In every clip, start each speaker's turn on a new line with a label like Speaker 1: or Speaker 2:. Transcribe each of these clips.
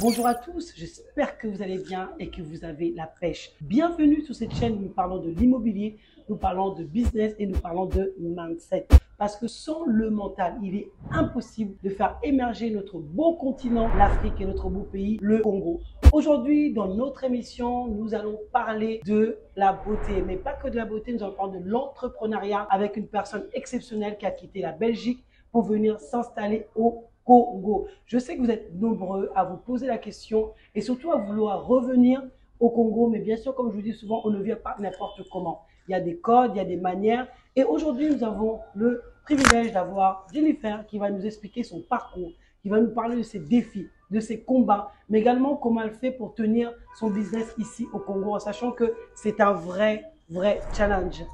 Speaker 1: Bonjour à tous, j'espère que vous allez bien et que vous avez la pêche. Bienvenue sur cette chaîne où nous parlons de l'immobilier, nous parlons de business et nous parlons de mindset. Parce que sans le mental, il est impossible de faire émerger notre beau continent, l'Afrique et notre beau pays, le Congo. Aujourd'hui, dans notre émission, nous allons parler de la beauté, mais pas que de la beauté, nous allons parler de l'entrepreneuriat avec une personne exceptionnelle qui a quitté la Belgique pour venir s'installer au Congo. Je sais que vous êtes nombreux à vous poser la question et surtout à vouloir revenir au Congo, mais bien sûr, comme je vous dis souvent, on ne vient pas n'importe comment. Il y a des codes, il y a des manières. Et aujourd'hui, nous avons le privilège d'avoir Jennifer qui va nous expliquer son parcours, qui va nous parler de ses défis, de ses combats, mais également comment elle fait pour tenir son business ici au Congo, en sachant que c'est un vrai challenge.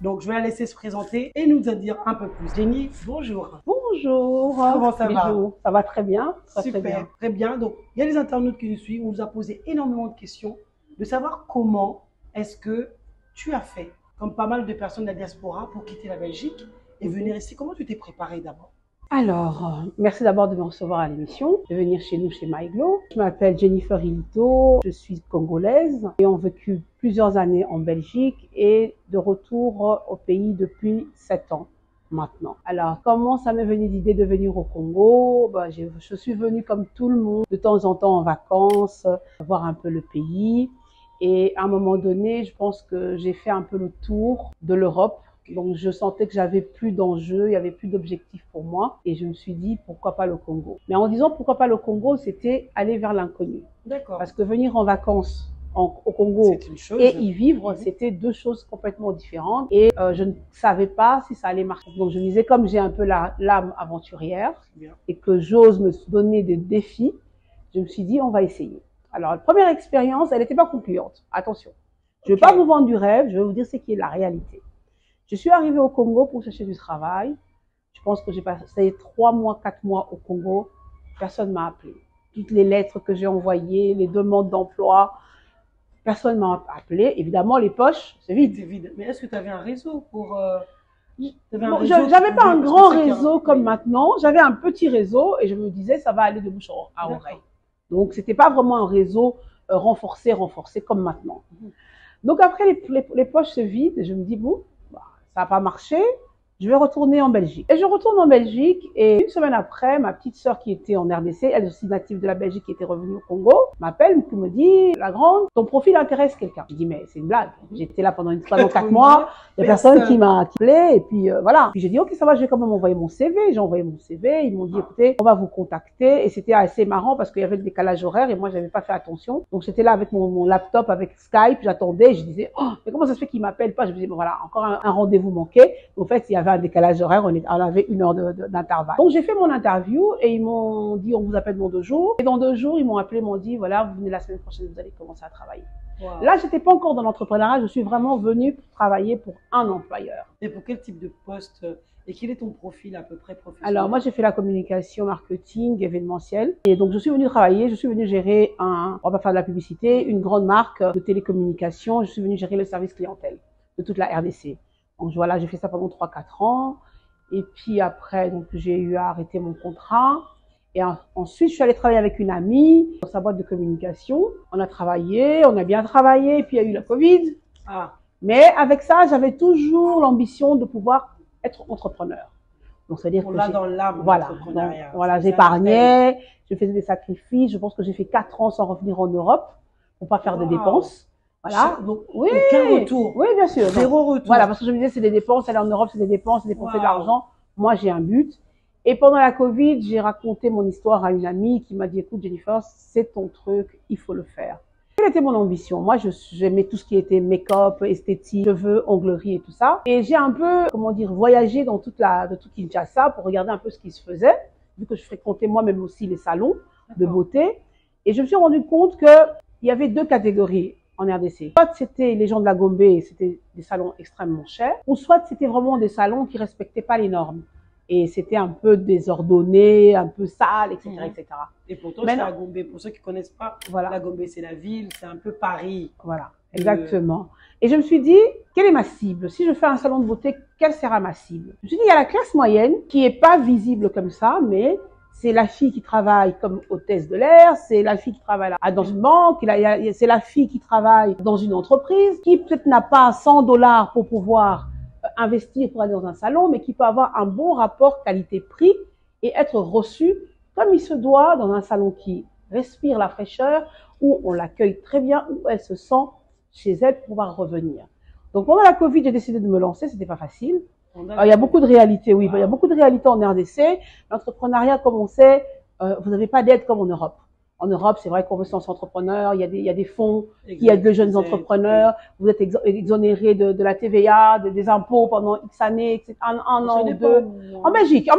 Speaker 1: Donc, je vais la laisser se présenter et nous en dire un peu plus. Jenny, bonjour.
Speaker 2: Bonjour.
Speaker 1: Comment ça va?
Speaker 2: Ça va très bien.
Speaker 1: Super, très bien. Donc, il y a des internautes qui nous suivent. On vous a posé énormément de questions de savoir comment est-ce que tu as fait, comme pas mal de personnes de la diaspora, pour quitter la Belgique et venir ici. Comment tu t'es préparée d'abord?
Speaker 2: Alors, merci d'abord de me recevoir à l'émission, de venir chez nous, chez MyGlow. Je m'appelle Jennifer Ilito, je suis congolaise et on vécu plusieurs années en Belgique et de retour au pays depuis 7 ans maintenant. Alors, comment ça m'est venu l'idée de venir au Congo? Je suis venue comme tout le monde, de temps en temps en vacances, voir un peu le pays. Et à un moment donné, je pense que j'ai fait un peu le tour de l'Europe. Donc, je sentais que j'avais plus d'enjeux, il y avait plus d'objectifs pour moi. Et je me suis dit, pourquoi pas le Congo? Mais en disant pourquoi pas le Congo, c'était aller vers l'inconnu.
Speaker 1: D'accord.
Speaker 2: Parce que venir en vacances au Congo et y vivre, c'était deux choses complètement différentes. Et je ne savais pas si ça allait marcher. Donc, je me disais, comme j'ai un peu l'âme aventurière et que j'ose me donner des défis, je me suis dit, on va essayer. Alors, la première expérience, elle n'était pas concluante. Attention. Je ne vais pas vous vendre du rêve, je vais vous dire ce qui est la réalité. Je suis arrivée au Congo pour chercher du travail. Je pense que j'ai passé 3 mois, 4 mois au Congo. Personne ne m'a appelé. Toutes les lettres que j'ai envoyées, les demandes d'emploi, personne ne m'a appelé. Évidemment, les poches, c'est vide.
Speaker 1: C'est vide. Mais est-ce que tu avais un réseau pour...
Speaker 2: J'avais pas un grand réseau comme maintenant. J'avais un petit réseau et je me disais, ça va aller de bouche à oreille. Donc, c'était pas vraiment un réseau renforcé comme maintenant. Donc, après, les poches se vident et je me dis, bon, ça n'a pas marché, je vais retourner en Belgique. Et je retourne en Belgique et une semaine après, ma petite sœur qui était en RDC, elle aussi native de la Belgique qui était revenue au Congo, m'appelle, qui me dit, la grande, ton profil intéresse quelqu'un. Je dis, mais c'est une blague. J'étais là pendant 4 mois, il y a personne qui m'a appelé et puis voilà. Puis j'ai dit, ok, ça va, je vais quand même envoyer mon CV. J'ai envoyé mon CV, ils m'ont dit, écoutez, on va vous contacter. Et c'était assez marrant parce qu'il y avait le décalage horaire et moi, j'avais pas fait attention. Donc j'étais là avec mon laptop, avec Skype, j'attendais, je disais, oh, mais comment ça se fait qu'ils m'appellent pas? Je me disais, bon voilà, encore un rendez-vous manqué. En fait, il y avait un décalage horaire, on avait 1 heure d'intervalle. Donc j'ai fait mon interview et ils m'ont dit, on vous appelle dans 2 jours. Et dans 2 jours, ils m'ont appelé, ils m'ont dit, voilà, vous venez la semaine prochaine, vous allez commencer à travailler. Wow. Là, j'étais pas encore dans l'entrepreneuriat, je suis vraiment venue pour travailler pour un employeur.
Speaker 1: Et pour quel type de poste et quel est ton profil à peu près professionnel?
Speaker 2: Alors moi, j'ai fait la communication, marketing, événementiel. Et donc je suis venue travailler, je suis venue gérer on va pas faire de la publicité, une grande marque de télécommunication. Je suis venue gérer le service clientèle de toute la RDC. Donc voilà, j'ai fait ça pendant 3-4 ans. Et puis après, donc j'ai eu à arrêter mon contrat. Et ensuite, je suis allée travailler avec une amie dans sa boîte de communication. On a travaillé, on a bien travaillé. Et puis, il y a eu la Covid. Mais avec ça, j'avais toujours l'ambition de pouvoir être entrepreneur. Donc, c'est-à-dire que
Speaker 1: dans l'âme,
Speaker 2: voilà, j'épargnais, je faisais des sacrifices. Je pense que j'ai fait 4 ans sans revenir en Europe pour pas faire de dépenses. Voilà.
Speaker 1: Donc, aucun retour.
Speaker 2: Oui, bien sûr.
Speaker 1: Zéro retour.
Speaker 2: Voilà, parce que je me disais, c'est des dépenses. Aller en Europe, c'est des dépenses, c'est dépenser de l'argent. Moi, j'ai un but. Et pendant la Covid, j'ai raconté mon histoire à une amie qui m'a dit, écoute Jennifer, c'est ton truc, il faut le faire. Quelle était mon ambition? Moi, j'aimais tout ce qui était make-up, esthétique, cheveux, onglerie et tout ça. Et j'ai un peu, voyagé dans tout Kinshasa pour regarder un peu ce qui se faisait, vu que je fréquentais moi-même aussi les salons de beauté. Et je me suis rendu compte qu'il y avait 2 catégories en RDC. Soit c'était les gens de la Gombe, c'était des salons extrêmement chers, ou soit c'était vraiment des salons qui respectaient pas les normes. Et c'était un peu désordonné, un peu sale, etc. etc.
Speaker 1: Et pourtant, c'est la Gombe. Pour ceux qui ne connaissent pas, la Gombe, c'est la ville, c'est un peu Paris.
Speaker 2: Voilà, exactement. Et je me suis dit, quelle est ma cible? Si je fais un salon de beauté, quelle sera ma cible? Je me suis dit, il y a la classe moyenne qui n'est pas visible comme ça, mais c'est la fille qui travaille comme hôtesse de l'air, c'est la fille qui travaille dans une banque, c'est la fille qui travaille dans une entreprise, qui peut-être n'a pas 100 $ pour pouvoir investir pour aller dans un salon, mais qui peut avoir un bon rapport qualité-prix et être reçue comme il se doit dans un salon qui respire la fraîcheur, où on l'accueille très bien, où elle se sent chez elle pour pouvoir revenir. Donc pendant la Covid, j'ai décidé de me lancer, c'était pas facile. Il y a beaucoup de réalités, oui, il y a beaucoup de réalités en RDC. L'entrepreneuriat, comme on sait, vous n'avez pas d'aide comme en Europe. En Europe, c'est vrai qu'on veut se lancer entrepreneur, il y a des fonds qui aident les jeunes entrepreneurs, vous êtes exonéré de la TVA, des impôts pendant X années, etc., un an ou deux. En Belgique,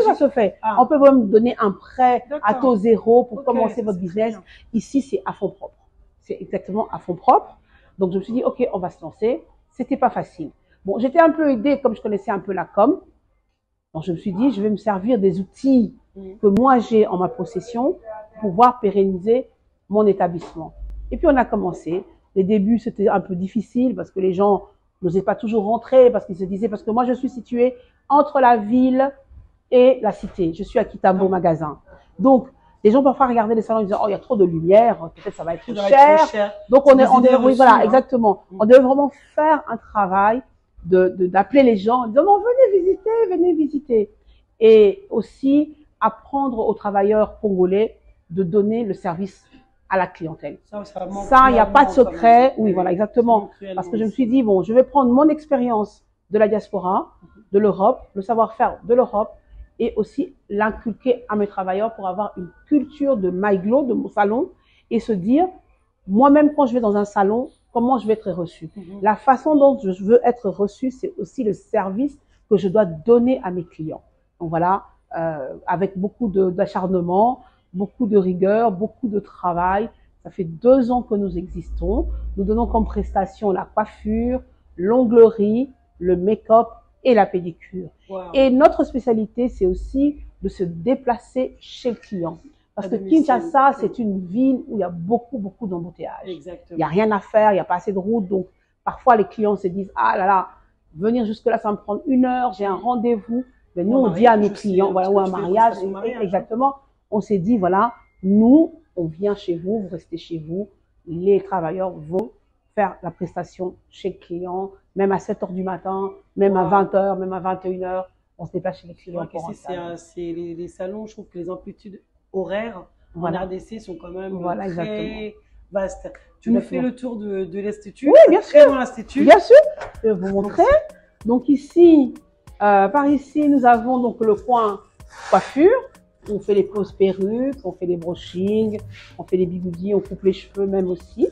Speaker 2: ça se fait. On peut même donner un prêt à taux zéro pour commencer votre business. Ici, c'est à fonds propres. C'est exactement à fonds propres. Donc, je me suis dit, OK, on va se lancer. C'était pas facile. Bon, j'étais un peu aidée, comme je connaissais un peu la com. Donc, je me suis dit, je vais me servir des outils que moi j'ai en ma possession pour pouvoir pérenniser mon établissement. Et puis, on a commencé. Les débuts, c'était un peu difficile parce que les gens n'osaient pas toujours rentrer parce qu'ils se disaient, parce que moi, je suis située entre la ville et la cité. Je suis à Kitambo Magasin. Donc, les gens parfois regardaient les salons, ils disaient, oh, il y a trop de lumière, peut-être ça va être cher. Donc, oui, voilà, exactement. On devait vraiment faire un travail d'appeler les gens en disant, non, venez visiter. Et aussi, apprendre aux travailleurs congolais de donner le service à la clientèle. Ça, il n'y a pas de secret. Oui, voilà, exactement. Parce que je me suis dit, bon, je vais prendre mon expérience de la diaspora, de l'Europe, le savoir-faire de l'Europe, et aussi l'inculquer à mes travailleurs pour avoir une culture de Maïglo, de mon salon, et se dire, moi-même, quand je vais dans un salon, comment je vais être reçu. La façon dont je veux être reçu, c'est aussi le service que je dois donner à mes clients. Donc voilà, avec beaucoup d'acharnement, beaucoup de rigueur, beaucoup de travail. Ça fait 2 ans que nous existons. Nous donnons comme prestation la coiffure, l'onglerie, le make-up et la pédicure. Wow. Et notre spécialité, c'est aussi de se déplacer chez le client. Parce que Kinshasa, c'est une ville où il y a beaucoup d'embouteillages. Il n'y a rien à faire, il n'y a pas assez de route. Donc, parfois, les clients se disent, ah là là, venir jusque-là, ça va me prendre 1 heure, j'ai un rendez-vous. Mais nous, on dit à nos clients, voilà, ou un mariage, exactement. On s'est dit, voilà, nous, on vient chez vous, vous restez chez vous. Les travailleurs vont faire la prestation chez le client, même à 7 heures du matin, même à 20 heures, même à 21 heures. On se déplace chez les clients.
Speaker 1: C'est les salons, je trouve que les amplitudes horaires en RDC sont quand même très vastes. Tu nous fais le tour de l'Institut?
Speaker 2: Oui, bien sûr. Bien sûr. Je vais vous montrer. Donc ici, par ici, nous avons donc le coin coiffure. On fait les poses perruques, on fait les brushings, on fait les bigoudis, on coupe les cheveux même aussi.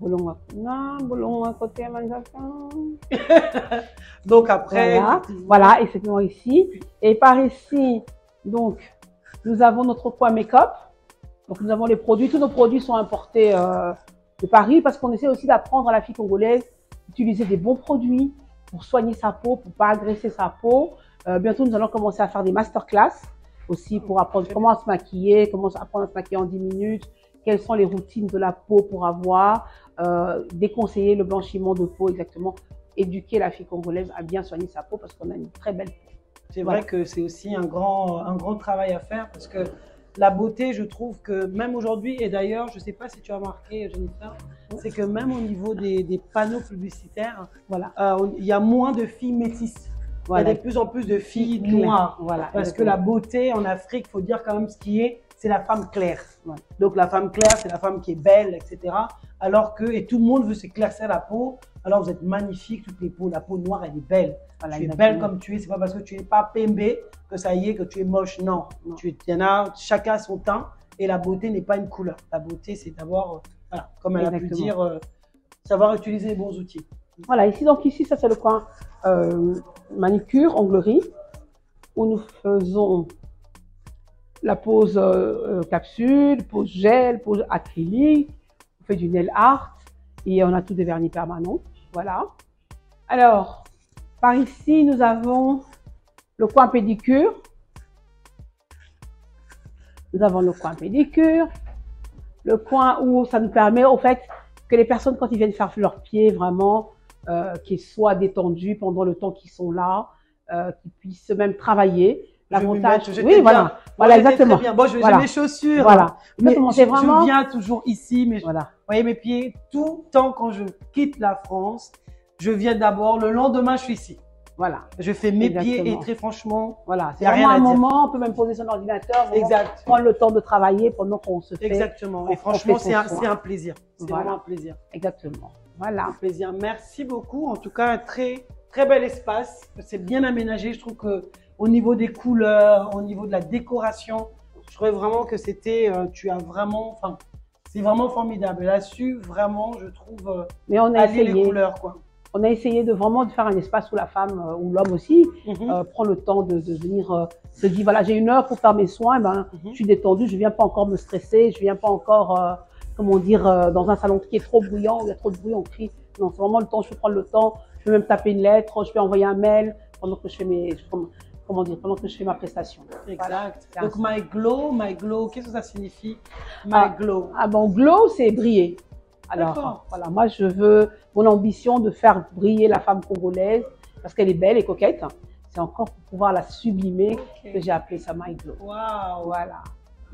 Speaker 2: Boulon à côté,
Speaker 1: donc après,
Speaker 2: voilà, exactement ici. Et par ici, donc, nous avons notre coin make-up. Donc, nous avons les produits. Tous nos produits sont importés de Paris parce qu'on essaie aussi d'apprendre à la fille congolaise d'utiliser des bons produits pour soigner sa peau, pour pas agresser sa peau. Bientôt, nous allons commencer à faire des masterclass aussi pour apprendre comment se maquiller, comment apprendre à se maquiller en 10 minutes, quelles sont les routines de la peau pour avoir, déconseiller le blanchiment de peau exactement, éduquer la fille congolaise à bien soigner sa peau parce qu'on a une très belle peau.
Speaker 1: C'est vrai que c'est aussi un grand travail à faire parce que la beauté, je trouve que même aujourd'hui, et d'ailleurs, je ne sais pas si tu as remarqué, Jennifer, c'est que même au niveau des panneaux publicitaires, voilà, il y a moins de filles métisses. Voilà. Il y a de plus en plus de filles noires. Voilà, parce que la beauté en Afrique, il faut dire quand même ce qui est, c'est la femme claire. Ouais. Donc la femme claire, c'est la femme qui est belle, etc. Alors que, et tout le monde veut s'éclaircir la peau. Alors vous êtes magnifique, toutes les peaux. La peau noire, elle est belle. Voilà, tu es belle comme tu es. C'est pas parce que tu n'es pas pembé que ça y est, que tu es moche. Non. Il y en a, chacun son teint. Et la beauté n'est pas une couleur. La beauté, c'est d'avoir, voilà, comme elle a pu dire, savoir utiliser les bons outils.
Speaker 2: Voilà, ici, donc ici, ça c'est le coin manicure, onglerie, où nous faisons la pose capsule, pose gel, pose acrylique, on fait du nail art et on a tous des vernis permanents. Voilà. Alors, par ici, nous avons le coin pédicure. Nous avons le coin pédicure, le coin où ça nous permet, au fait, que les personnes, quand ils viennent faire leurs pieds, vraiment, qu'ils soient détendus pendant le temps qu'ils sont là, qu'ils puissent même travailler. L'avantage,
Speaker 1: j'étais
Speaker 2: oui,
Speaker 1: bien.
Speaker 2: voilà,
Speaker 1: Moi,
Speaker 2: voilà,
Speaker 1: j'étais
Speaker 2: exactement.
Speaker 1: très bien. Bon, j'ai
Speaker 2: Voilà.
Speaker 1: mes chaussures.
Speaker 2: Voilà.
Speaker 1: Mais
Speaker 2: Exactement, c'est vraiment.
Speaker 1: je viens toujours ici, mais
Speaker 2: Voilà.
Speaker 1: vous voyez mes pieds, tout le temps quand je quitte la France, je viens d'abord, le lendemain, je suis ici.
Speaker 2: Voilà.
Speaker 1: Je fais mes pieds et
Speaker 2: Exactement.
Speaker 1: très franchement,
Speaker 2: Voilà, c'est
Speaker 1: y a
Speaker 2: vraiment
Speaker 1: rien à
Speaker 2: un
Speaker 1: dire.
Speaker 2: moment, on peut même poser son ordinateur,
Speaker 1: Exact.
Speaker 2: prendre le temps de travailler pendant qu'on se fait.
Speaker 1: Exactement. Et
Speaker 2: on
Speaker 1: franchement,
Speaker 2: fait son soin.
Speaker 1: un plaisir. C'est
Speaker 2: Voilà.
Speaker 1: vraiment un plaisir.
Speaker 2: Exactement. Voilà.
Speaker 1: Un plaisir. Merci beaucoup. En tout cas, un très, très bel espace. C'est bien aménagé. Je trouve que au niveau des couleurs, au niveau de la décoration, je trouvais vraiment que c'était, tu as vraiment, enfin, c'est vraiment formidable. Là-dessus, vraiment, je trouve,
Speaker 2: Mais on a
Speaker 1: allier les
Speaker 2: essayé.
Speaker 1: couleurs, quoi.
Speaker 2: On a essayé de vraiment de faire un espace où la femme ou l'homme aussi prend le temps de venir se dire voilà, j'ai une heure pour faire mes soins, ben, je suis détendue, je viens pas encore me stresser, je viens pas encore comment dire dans un salon qui est trop bruyant, où il y a trop de bruit, on crie. Non, c'est vraiment le temps, je peux prendre le temps, je peux même taper une lettre, je peux envoyer un mail pendant que je fais mes comment dire, pendant que je fais ma prestation.
Speaker 1: Exact.
Speaker 2: Voilà.
Speaker 1: Donc my glow, qu'est-ce que ça signifie? My glow.
Speaker 2: Ah bon, glow, c'est briller. Alors, voilà, moi, je veux mon ambition de faire briller la femme congolaise parce qu'elle est belle et coquette. C'est encore pour pouvoir la sublimer que j'ai appelé ça My Glow.
Speaker 1: Waouh.
Speaker 2: Voilà.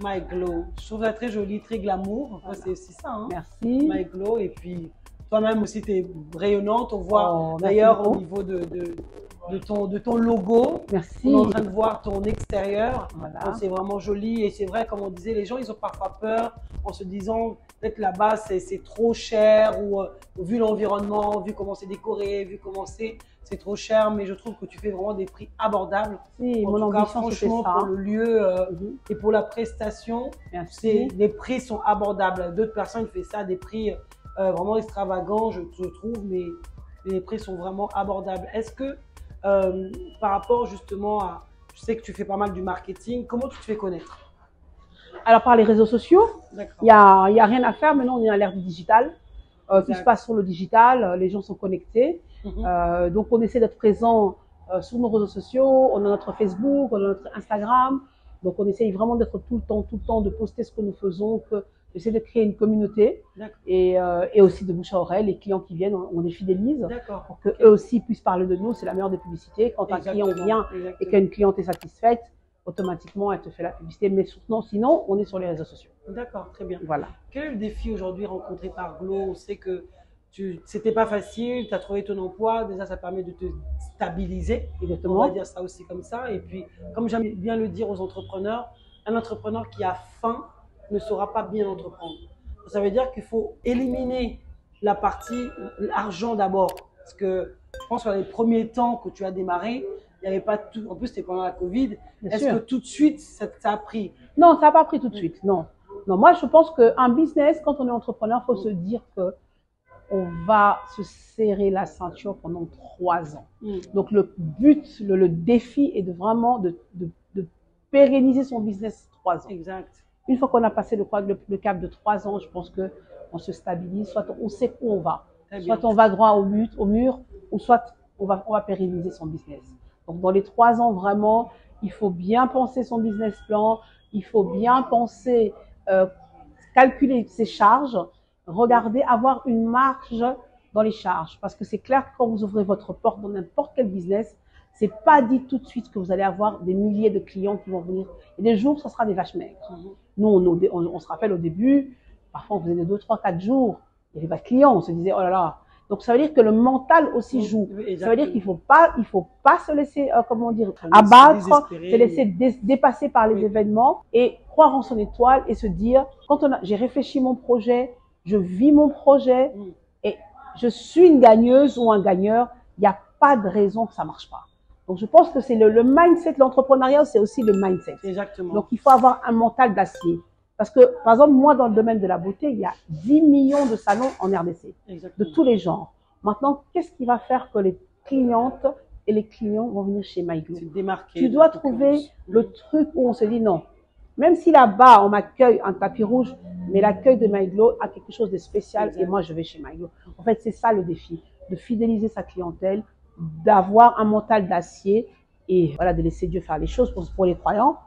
Speaker 1: My Glow. Je trouve ça très joli, très glamour.
Speaker 2: Voilà.
Speaker 1: C'est aussi ça. Hein?
Speaker 2: Merci.
Speaker 1: My Glow. Et puis, toi-même aussi, tu es rayonnante. On voit d'ailleurs au niveau de ton logo.
Speaker 2: Merci.
Speaker 1: On est en train de voir ton extérieur.
Speaker 2: Voilà.
Speaker 1: C'est vraiment joli. Et c'est vrai, comme on disait, les gens, ils ont parfois peur en se disant peut-être là-bas, c'est trop cher ou vu l'environnement, vu comment c'est décoré, vu comment c'est trop cher. Mais je trouve que tu fais vraiment des prix abordables.
Speaker 2: Si,
Speaker 1: en
Speaker 2: mon
Speaker 1: tout cas,
Speaker 2: ambition,
Speaker 1: franchement,
Speaker 2: ça.
Speaker 1: pour le lieu et pour la prestation, les prix sont abordables. D'autres personnes font ça à des prix vraiment extravagants, je trouve, mais les prix sont vraiment abordables. Est-ce que par rapport justement à, je sais que tu fais pas mal du marketing, comment tu te fais connaître?
Speaker 2: Alors par les réseaux sociaux, il y a rien à faire. Maintenant, on est à l'ère du digital. Tout se passe sur le digital, les gens sont connectés. Donc on essaie d'être présent sur nos réseaux sociaux, on a notre Facebook, on a notre Instagram. Donc on essaye vraiment d'être tout le temps, de poster ce que nous faisons, d'essayer de créer une communauté et aussi de bouche à oreille. Les clients qui viennent, on les fidélise pour qu'eux aussi puissent parler de nous. C'est la meilleure des publicités. Quand un client vient et qu'une cliente est satisfaite, automatiquement, elle te fait la publicité. Mais sinon, on est sur les réseaux sociaux.
Speaker 1: D'accord, très bien.
Speaker 2: Voilà.
Speaker 1: Quel est le défi aujourd'hui rencontré par Glow? On sait que c'était pas facile, tu as trouvé ton emploi, déjà ça permet de te stabiliser.
Speaker 2: Exactement.
Speaker 1: On va dire ça aussi comme ça. Et puis, comme j'aime bien le dire aux entrepreneurs, un entrepreneur qui a faim ne saura pas bien entreprendre. Ça veut dire qu'il faut éliminer la partie argent d'abord. Parce que je pense que dans les premiers temps que tu as démarré, il n'y avait pas tout. En plus, c'était pendant la Covid. Est-ce que tout de suite, ça a pris?
Speaker 2: Non, ça n'a pas pris tout de suite. Non. Non, moi, je pense qu'un business, quand on est entrepreneur, il faut se dire que on va se serrer la ceinture pendant 3 ans. Donc, le but, le défi est de vraiment de pérenniser son business 3 ans.
Speaker 1: Exact.
Speaker 2: Une fois qu'on a passé le cap de 3 ans, je pense qu'on se stabilise, soit on sait où on va. Soit on va droit au mur, ou soit on va pérenniser son business. Donc, dans les 3 ans, vraiment, il faut bien penser son business plan, il faut bien penser, calculer ses charges, regarder, avoir une marge dans les charges. Parce que c'est clair que quand vous ouvrez votre porte dans n'importe quel business, c'est pas dit tout de suite que vous allez avoir des milliers de clients qui vont venir. Et des jours, ce sera des vaches maigres. Nous, on se rappelle au début, parfois on faisait des 2, 3, 4 jours, il n'y avait pas de clients, on se disait, oh là là. Donc, ça veut dire que le mental aussi joue. Ça veut dire qu'il faut pas se laisser, comment dire, abattre, se laisser dépasser par les événements et croire en son étoile et se dire, j'ai réfléchi mon projet, je vis mon projet et je suis une gagneuse ou un gagneur, il n'y a pas de raison que ça marche pas. Donc, je pense que c'est le mindset, l'entrepreneuriat, c'est aussi le mindset.
Speaker 1: Exactement.
Speaker 2: Donc, il faut avoir un mental d'acier. Parce que, par exemple, moi, dans le domaine de la beauté, il y a 10 millions de salons en RDC, de tous les genres. Maintenant, qu'est-ce qui va faire que les clientes et les clients vont venir chez My Glow? Tu dois trouver le truc où on se dit non. Même si là-bas, on m'accueille un tapis rouge, mais l'accueil de My Glow a quelque chose de spécial et moi, je vais chez My Glow. En fait, c'est ça le défi, de fidéliser sa clientèle, d'avoir un mental d'acier et voilà, de laisser Dieu faire les choses pour les croyants.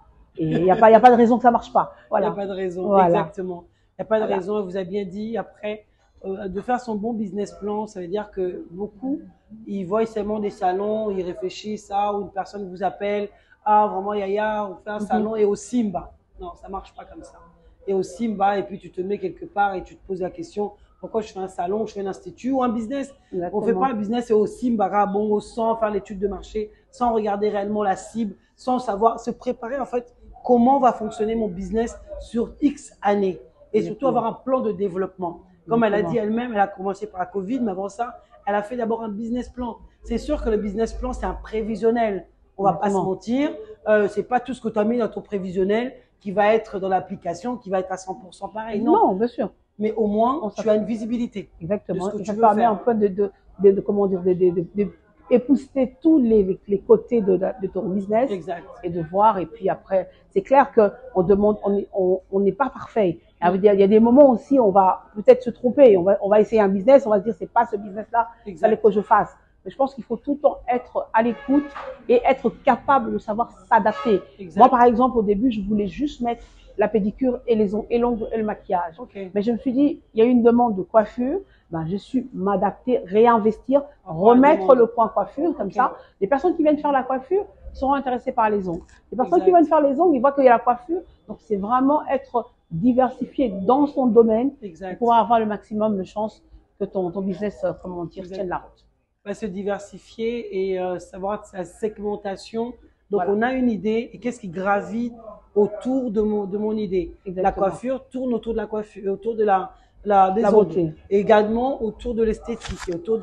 Speaker 2: Et il n'y a pas de raison que ça marche pas. Voilà.
Speaker 1: Il n'y a pas de raison, exactement. Il n'y a pas de raison. Vous avez bien dit, après, de faire son bon business plan, ça veut dire que beaucoup, ils voient seulement des salons, ils réfléchissent, ou une personne vous appelle, ah, vraiment, Yaya, on fait un salon et au Simba. Non, ça marche pas comme ça. Et au Simba, et puis tu te mets quelque part et tu te poses la question, pourquoi je fais un salon, je fais un institut ou un business?
Speaker 2: Exactement.
Speaker 1: On fait pas un business et au Simba, bon, sans faire l'étude de marché, sans regarder réellement la cible, sans savoir se préparer en fait comment va fonctionner mon business sur X années. Et surtout avoir un plan de développement. Comme elle a dit elle-même, elle a commencé par la Covid, mais avant ça, elle a fait d'abord un business plan. C'est sûr que le business plan, c'est un prévisionnel. On va pas se mentir. C'est pas tout ce que tu as mis dans ton prévisionnel qui va être dans l'application, qui va être à 100% pareil.
Speaker 2: Non, bien sûr.
Speaker 1: Mais au moins, tu as une visibilité.
Speaker 2: Exactement. Et ça permet un peu comment dire, épouster tous les côtés de ton business.
Speaker 1: Exact.
Speaker 2: Et de voir. Et puis après, c'est clair qu'on demande, on n'est pas parfait. Il y a des moments aussi, on va peut-être se tromper. On va essayer un business, on va se dire, c'est pas ce business-là, il fallait que je fasse. Mais je pense qu'il faut tout le temps être à l'écoute et être capable de savoir s'adapter. Moi, par exemple, au début, je voulais juste mettre la pédicure et l'ongle et le maquillage. Mais je me suis dit, il y a eu une demande de coiffure, ben, je suis m'adapter, réinvestir, remettre le point coiffure, comme ça. Les personnes qui viennent faire la coiffure seront intéressées par les ongles. Les personnes qui viennent faire les ongles, ils voient qu'il y a la coiffure. Donc, c'est vraiment être diversifié dans son domaine pour pouvoir avoir le maximum de chances que ton business, comment dire, tienne la route.
Speaker 1: Se diversifier et savoir sa segmentation. Donc, on a une idée et qu'est-ce qui gravite autour de mon idée. La coiffure tourne autour de la coiffure, autour de des ongles. Et également autour de l'esthétique, autour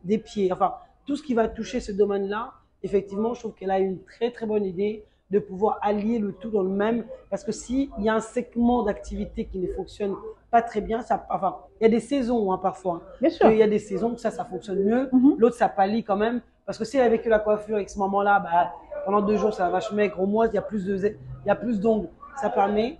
Speaker 1: des pieds. Enfin, tout ce qui va toucher ce domaine-là, effectivement, je trouve qu'elle a une très, très bonne idée de pouvoir allier le tout dans le même. Parce que s'il y a un segment d'activité qui ne fonctionne pas très bien, enfin, il y a des saisons parfois.
Speaker 2: Bien sûr.
Speaker 1: Il y a des saisons que ça fonctionne mieux. L'autre, ça pallie quand même. Parce que si elle avait que la coiffure et que ce moment-là, bah, pendant 2 jours, ça va vachement maigre. Au moins, il y a plus d'ongles. Ça permet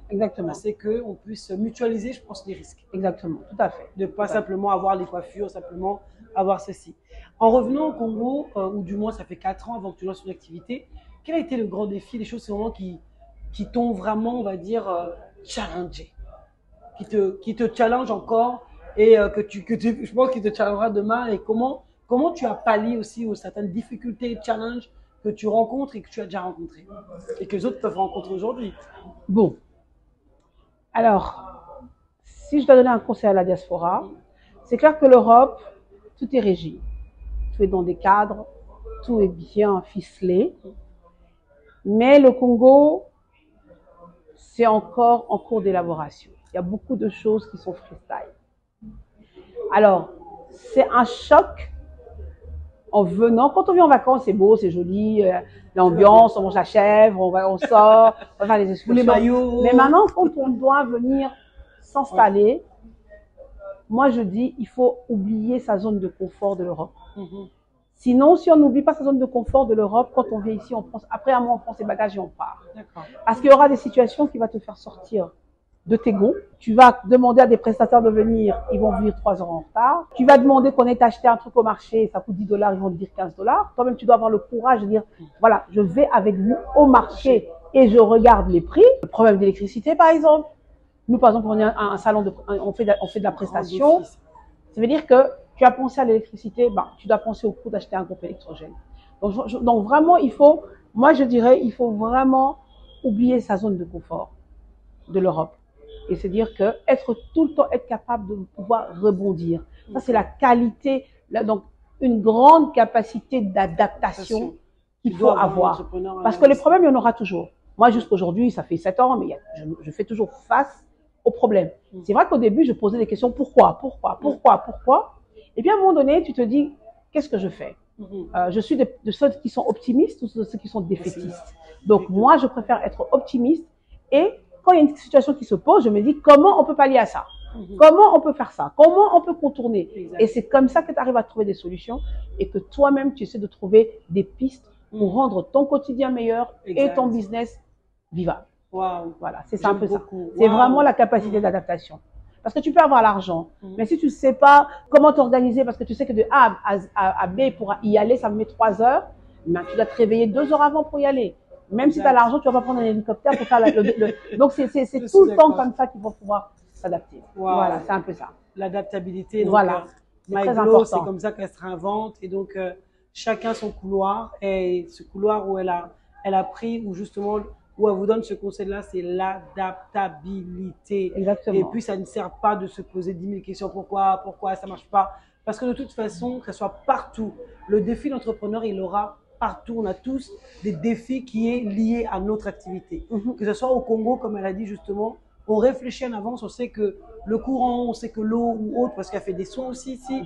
Speaker 1: c'est qu'on puisse mutualiser, je pense, les risques.
Speaker 2: Exactement, tout à fait.
Speaker 1: De pas simplement avoir les coiffures, simplement avoir ceci. En revenant au Congo, ou du moins ça fait 4 ans avant que tu lances une activité, quel a été le grand défi, les choses qui t'ont vraiment, on va dire, challengé, qui te challenge encore et je pense qu'il te challengera demain, et comment tu as pallié aussi aux certaines difficultés et challenges que tu rencontres et que tu as déjà rencontrés et que les autres peuvent rencontrer aujourd'hui.
Speaker 2: Bon. Alors, si je dois donner un conseil à la diaspora, c'est clair que l'Europe, tout est régi. Tout est dans des cadres, tout est bien ficelé. Mais le Congo, c'est encore en cours d'élaboration. Il y a beaucoup de choses qui sont freestyle. Alors, c'est un choc en venant. Quand on vient en vacances, c'est beau, c'est joli, l'ambiance, on mange la chèvre, on sort, on va faire les excursions.
Speaker 1: Les maillots.
Speaker 2: Mais maintenant, quand on doit venir s'installer, moi je dis, il faut oublier sa zone de confort de l'Europe. Sinon, si on n'oublie pas sa zone de confort de l'Europe, quand on vient ici, après un mois, on prend ses bagages et on part. Parce qu'il y aura des situations qui vont te faire sortir de tes gonds. Tu vas demander à des prestataires de venir, ils vont venir 3 heures en retard. Tu vas demander qu'on ait acheté un truc au marché, ça coûte $10, ils vont te dire $15. Toi-même, tu dois avoir le courage de dire, voilà, je vais avec vous au marché et je regarde les prix. Le problème d'électricité, par exemple. Nous, par exemple, on est un salon on fait de la prestation. Ça veut dire que tu as pensé à l'électricité, tu dois penser au coût d'acheter un groupe électrogène. Donc vraiment, moi je dirais, il faut vraiment oublier sa zone de confort de l'Europe. Et se dire que tout le temps être capable de pouvoir rebondir. Ça, c'est la qualité, donc une grande capacité d'adaptation qu'il faut avoir. Parce que les problèmes, il y en aura toujours. Moi, jusqu'aujourd'hui, ça fait 7 ans, mais je fais toujours face aux problèmes. C'est vrai qu'au début, je posais des questions, pourquoi? Et puis à un moment donné, tu te dis, qu'est-ce que je fais? Je suis de ceux qui sont optimistes ou de ceux qui sont défaitistes. Donc moi, je préfère être optimiste, et quand il y a une situation qui se pose, je me dis, comment on peut pallier à ça? Comment on peut faire ça? Comment on peut contourner? Et c'est comme ça que tu arrives à trouver des solutions et que toi-même, tu essaies de trouver des pistes pour rendre ton quotidien meilleur et ton business vivable. Voilà, c'est un peu ça. C'est vraiment la capacité d'adaptation. Parce que tu peux avoir l'argent, mais si tu ne sais pas comment t'organiser, parce que tu sais que de A à B, pour y aller, ça me met 3 heures, ben, tu dois te réveiller 2 heures avant pour y aller. Même si tu as l'argent, tu ne vas pas prendre un hélicoptère pour faire Donc, c'est tout le temps comme ça qu'il faut pouvoir s'adapter. Voilà, c'est un peu ça.
Speaker 1: L'adaptabilité.
Speaker 2: Voilà.
Speaker 1: C'est très important. C'est comme ça qu'elle se réinvente. Et donc, chacun son couloir. Et ce couloir où elle a elle a pris, ou justement, où elle vous donne ce conseil-là, c'est l'adaptabilité.
Speaker 2: Exactement.
Speaker 1: Et puis, ça ne sert pas de se poser 10 000 questions. Pourquoi ça marche pas? Parce que de toute façon, que ce soit partout, le défi d'entrepreneur, il aura partout. On a tous des défis qui est liés à notre activité. Que ce soit au Congo, comme elle a dit justement, on réfléchit en avance, on sait que le courant, on sait que l'eau ou autre, parce qu'elle fait des soins aussi ici,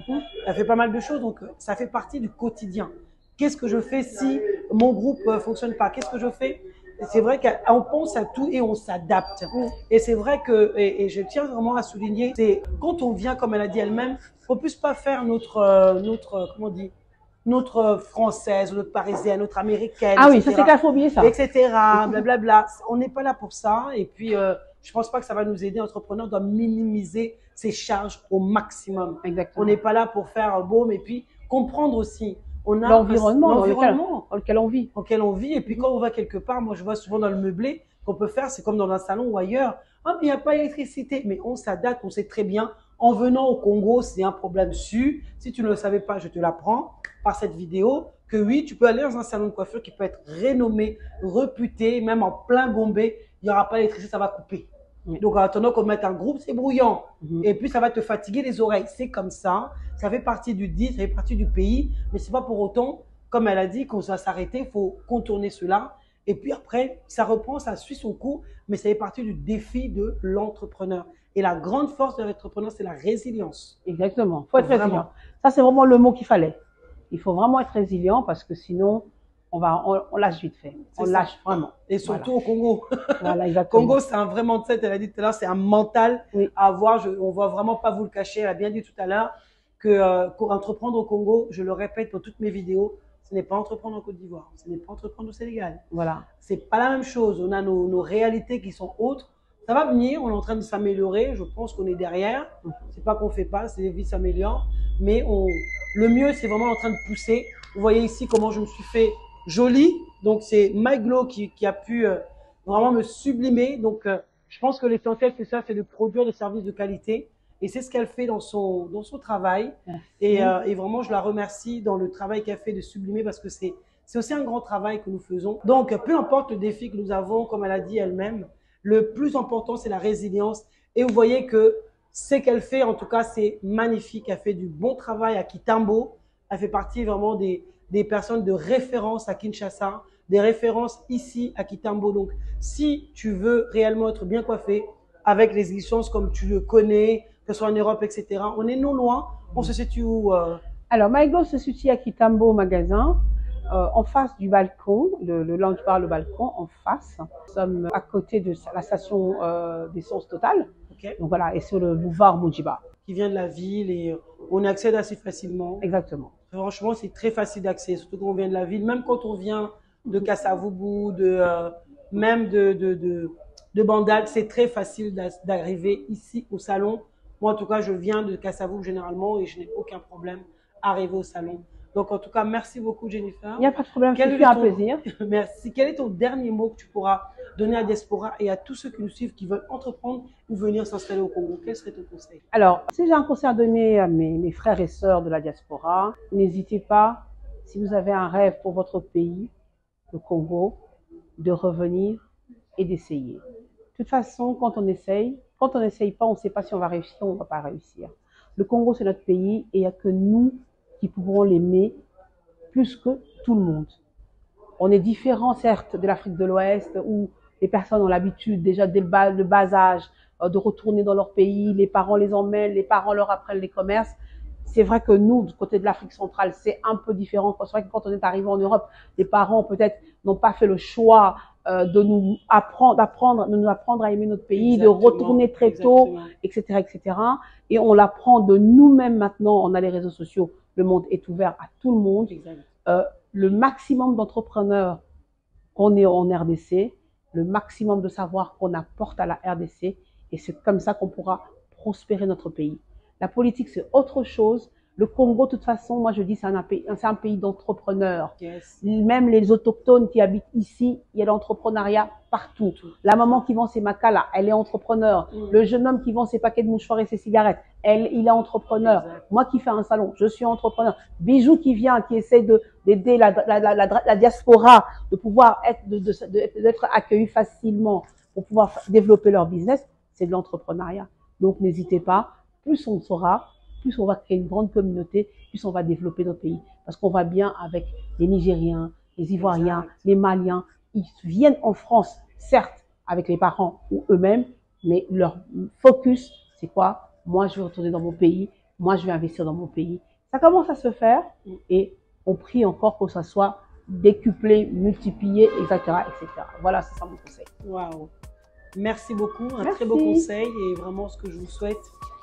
Speaker 1: elle fait pas mal de choses, donc ça fait partie du quotidien. Qu'est-ce que je fais si mon groupe fonctionne pas? Qu'est-ce que je fais? C'est vrai qu'on pense à tout et on s'adapte. Et c'est vrai que, et je tiens vraiment à souligner, c'est quand on vient, comme elle a dit elle-même, faut plus pas faire comment on dit, notre française, notre parisienne, notre américaine.
Speaker 2: Ah oui, ça c'est qu'il faut oublier ça.
Speaker 1: Etc. Blablabla. On n'est pas là pour ça. Et puis, je pense pas que ça va nous aider. L'entrepreneur doit minimiser ses charges au maximum.
Speaker 2: Exactement.
Speaker 1: On n'est pas là pour faire baume. Et puis, comprendre aussi. On a
Speaker 2: l'environnement dans lequel on vit.
Speaker 1: Et puis, quand on va quelque part, moi, je vois souvent dans le meublé, qu'on peut faire, c'est comme dans un salon ou ailleurs. Ah, mais il n'y a pas d'électricité. Mais on s'adapte, on sait très bien. En venant au Congo, c'est un problème su. Si tu ne le savais pas, je te l'apprends par cette vidéo. Que oui, tu peux aller dans un salon de coiffure qui peut être rénommé, réputé, même en plein Gombe, il n'y aura pas d'électricité, ça va couper. Donc, en attendant qu'on mette un groupe, c'est bruyant. Et puis, ça va te fatiguer les oreilles. C'est comme ça. Ça fait partie du dit, ça fait partie du pays. Mais c'est pas pour autant, comme elle a dit, qu'on va s'arrêter. Il faut contourner cela. Et puis après, ça reprend, ça suit son cours. Mais ça fait partie du défi de l'entrepreneur. Et la grande force de l'entrepreneur, c'est la résilience.
Speaker 2: Exactement. Il faut être résilient. Ça, c'est vraiment le mot qu'il fallait. Il faut vraiment être résilient parce que sinon, on lâche vite fait. On lâche vraiment.
Speaker 1: Et surtout au Congo.
Speaker 2: Voilà, exactement.
Speaker 1: Congo, c'est un vrai mindset. Elle a dit tout à l'heure, c'est un mental à avoir. On ne va vraiment pas vous le cacher. Elle a bien dit tout à l'heure que pour entreprendre au Congo, je le répète dans toutes mes vidéos, ce n'est pas entreprendre en Côte d'Ivoire. Ce n'est pas entreprendre au Sénégal.
Speaker 2: Voilà.
Speaker 1: C'est pas la même chose. On a nos réalités qui sont autres. Ça va venir. On est en train de s'améliorer. Je pense qu'on est derrière. C'est pas qu'on fait pas. C'est les vies s'améliorent. Mais le mieux, c'est vraiment en train de pousser. Vous voyez ici comment je me suis fait jolie. Donc, c'est MyGlow qui a pu vraiment me sublimer. Donc, je pense que l'essentiel, c'est ça, c'est de produire des services de qualité. Et c'est ce qu'elle fait dans son travail. Et vraiment, je la remercie dans le travail qu'elle fait de sublimer parce que c'est aussi un grand travail que nous faisons. Donc, peu importe le défi que nous avons, comme elle a dit elle-même, le plus important, c'est la résilience. Et vous voyez que ce qu'elle fait, en tout cas, c'est magnifique. Elle fait du bon travail à Kitambo. Elle fait partie vraiment des personnes de référence à Kinshasa, des références ici à Kitambo. Donc, si tu veux réellement être bien coiffé, avec les licences comme tu le connais, que ce soit en Europe, etc., on est non loin. On se situe où
Speaker 2: Alors, MyGlow se situe à Kitambo, au magasin, en face du balcon, le lounge bar, le balcon, en face. Nous sommes à côté de la station d'essence Total. Donc voilà, et sur le boulevard Mujiba.
Speaker 1: Qui vient de la ville et on accède assez facilement.
Speaker 2: Exactement.
Speaker 1: Franchement, c'est très facile d'accès, surtout quand on vient de la ville. Même quand on vient de Kasavubu, même de Bandal, c'est très facile d'arriver ici au salon. Moi, en tout cas, je viens de Kasavubu généralement et je n'ai aucun problème à arriver au salon. Donc, en tout cas, merci beaucoup, Jennifer.
Speaker 2: Il n'y a pas de problème, c'est un plaisir.
Speaker 1: Merci. Quel est ton dernier mot que tu pourras donner à Diaspora et à tous ceux qui nous suivent, qui veulent entreprendre ou venir s'installer au Congo? Quel serait ton conseil?
Speaker 2: Alors, si j'ai un conseil à donner à mes frères et sœurs de la diaspora, n'hésitez pas, si vous avez un rêve pour votre pays, le Congo, de revenir et d'essayer. De toute façon, quand on n'essaye pas, on ne sait pas si on va réussir ou on ne va pas réussir. Le Congo, c'est notre pays et il n'y a que nous qui pourront l'aimer plus que tout le monde. On est différent, certes, de l'Afrique de l'Ouest où les personnes ont l'habitude déjà dès le bas âge de retourner dans leur pays, les parents les emmènent, les parents leur apprennent les commerces. C'est vrai que nous, du côté de l'Afrique centrale, c'est un peu différent. C'est vrai que quand on est arrivé en Europe, les parents peut-être n'ont pas fait le choix de nous apprendre à aimer notre pays, de retourner très tôt, etc., etc. Et on l'apprend de nous-mêmes maintenant. On a les réseaux sociaux, le monde est ouvert à tout le monde. Le maximum d'entrepreneurs qu'on est en RDC, le maximum de savoir qu'on apporte à la RDC, et c'est comme ça qu'on pourra prospérer notre pays. La politique, c'est autre chose. Le Congo, de toute façon, moi je dis c'est un pays d'entrepreneurs.
Speaker 1: Yes.
Speaker 2: Même les autochtones qui habitent ici, il y a l'entrepreneuriat partout. La maman qui vend ses macas elle est entrepreneur. Le jeune homme qui vend ses paquets de mouchoirs et ses cigarettes, il est entrepreneur.
Speaker 1: Exact.
Speaker 2: Moi qui fais un salon, je suis entrepreneur. Bijou qui vient, qui essaie d'aider la diaspora, de pouvoir d'être accueilli facilement pour pouvoir développer leur business, c'est de l'entrepreneuriat. Donc n'hésitez pas, plus on saura, plus on va créer une grande communauté, plus on va développer notre pays. Parce qu'on va bien avec les Nigériens, les Ivoiriens,
Speaker 1: exact.
Speaker 2: Les Maliens. Ils viennent en France, certes, avec les parents ou eux-mêmes, mais leur focus, c'est quoi? Moi, je vais retourner dans mon pays. Moi, je vais investir dans mon pays. Ça commence à se faire et on prie encore que ça soit décuplé, multiplié, etc., etc. Voilà, c'est ça mon conseil.
Speaker 1: Waouh. Merci beaucoup. Un
Speaker 2: Merci.
Speaker 1: très beau conseil. Et vraiment, ce que je vous souhaite,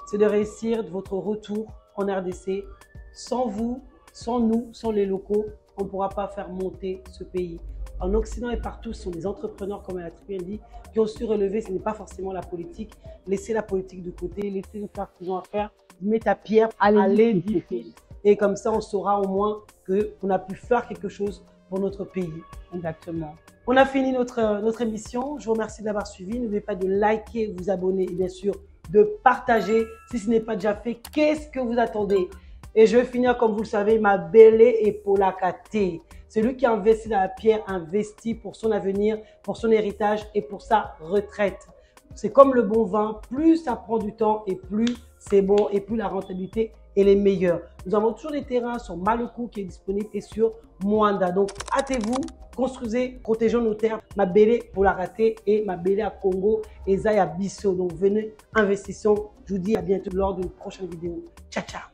Speaker 1: c'est de réussir votre retour en RDC. Sans vous, sans nous, sans les locaux, on ne pourra pas faire monter ce pays. En Occident et partout, ce sont des entrepreneurs, comme elle a très bien dit, qui ont su relever. Ce n'est pas forcément la politique. Laissez la politique de côté, laissez-nous faire ce qu'ils ont à faire. Mets ta pierre à l'édifice. Et comme ça, on saura au moins qu'on a pu faire quelque chose pour notre pays.
Speaker 2: Exactement.
Speaker 1: On a fini notre émission. Je vous remercie de l'avoir suivi. N'oubliez pas de liker, vous abonner et bien sûr de partager. Si ce n'est pas déjà fait, qu'est-ce que vous attendez? Et je vais finir, comme vous le savez, ma belle Paula Kate. Celui qui a investi dans la pierre, investit pour son avenir, pour son héritage et pour sa retraite. C'est comme le bon vin, plus ça prend du temps et plus c'est bon et plus la rentabilité elle est meilleure. Nous avons toujours des terrains sur Maluku qui est disponible et sur Mwanda. Donc, hâtez-vous, construisez, protégeons nos terres. Ma belle Paula Kate et ma belle à Congo et Zaya Bisso. Donc, venez, investissons. Je vous dis à bientôt lors d'une prochaine vidéo. Ciao, ciao.